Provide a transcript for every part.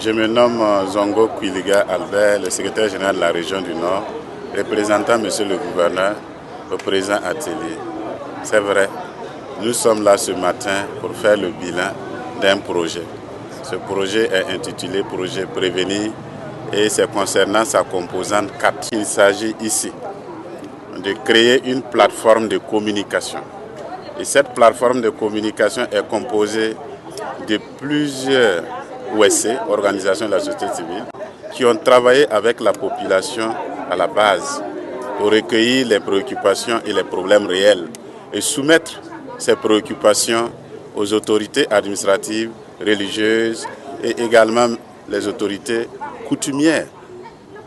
Je me nomme Zongo Kwiliga Albert, le secrétaire général de la région du Nord, représentant monsieur le gouverneur au présent atelier. C'est vrai, nous sommes là ce matin pour faire le bilan d'un projet. Ce projet est intitulé Projet Prévenir et c'est concernant sa composante 4. Il s'agit ici de créer une plateforme de communication. Et cette plateforme de communication est composée de plusieurs OSC, organisations de la société civile, qui ont travaillé avec la population à la base pour recueillir les préoccupations et les problèmes réels et soumettre ces préoccupations aux autorités administratives, religieuses et également les autorités coutumières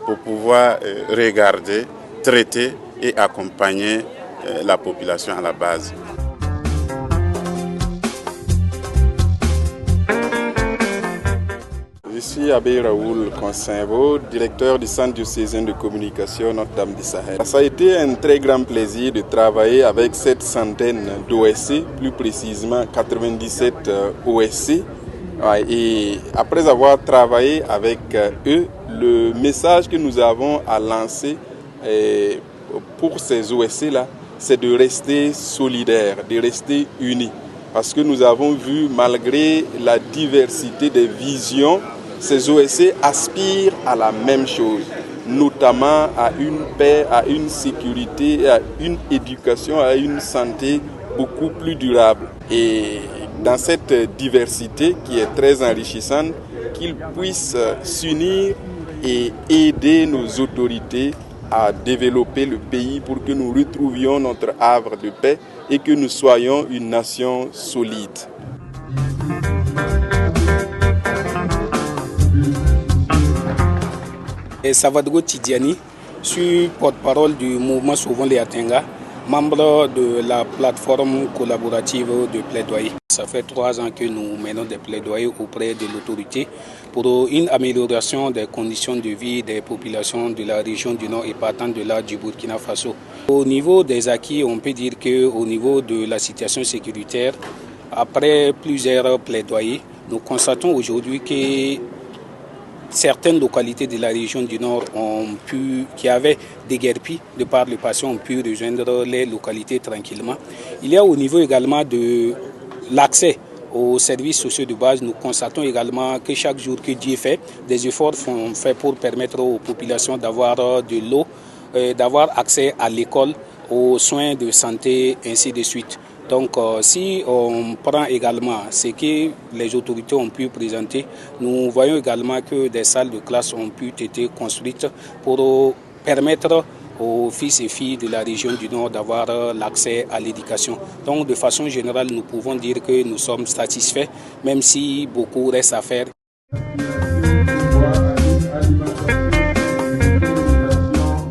pour pouvoir regarder, traiter et accompagner la population à la base. Je suis Abbé Raoul Consainvo, directeur du Centre diocésain de communication Notre-Dame du Sahel. Ça a été un très grand plaisir de travailler avec cette centaine d'OSC, plus précisément 97 OSC. Et après avoir travaillé avec eux, le message que nous avons à lancer pour ces OSC-là, c'est de rester solidaires, de rester unis. Parce que nous avons vu, malgré la diversité des visions, ces OSC aspirent à la même chose, notamment à une paix, à une sécurité, à une éducation, à une santé beaucoup plus durable. Et dans cette diversité qui est très enrichissante, qu'ils puissent s'unir et aider nos autorités à développer le pays pour que nous retrouvions notre havre de paix et que nous soyons une nation solide. Savadgo Tidiani, je suis porte-parole du mouvement Sauvons les Atenga, membre de la plateforme collaborative de plaidoyer. Ça fait 3 ans que nous menons des plaidoyers auprès de l'autorité pour une amélioration des conditions de vie des populations de la région du Nord et partant de là du Burkina Faso. Au niveau des acquis, on peut dire qu'au niveau de la situation sécuritaire, après plusieurs plaidoyers, nous constatons aujourd'hui que certaines localités de la région du Nord qui avaient déguerpi de par le passé ont pu rejoindre les localités tranquillement. Il y a au niveau également de l'accès aux services sociaux de base. Nous constatons également que chaque jour que Dieu fait, des efforts sont faits pour permettre aux populations d'avoir de l'eau, d'avoir accès à l'école, aux soins de santé, ainsi de suite. Donc si on prend également ce que les autorités ont pu présenter, nous voyons également que des salles de classe ont pu être construites pour permettre aux fils et filles de la région du Nord d'avoir l'accès à l'éducation. Donc de façon générale, nous pouvons dire que nous sommes satisfaits, même si beaucoup reste à faire.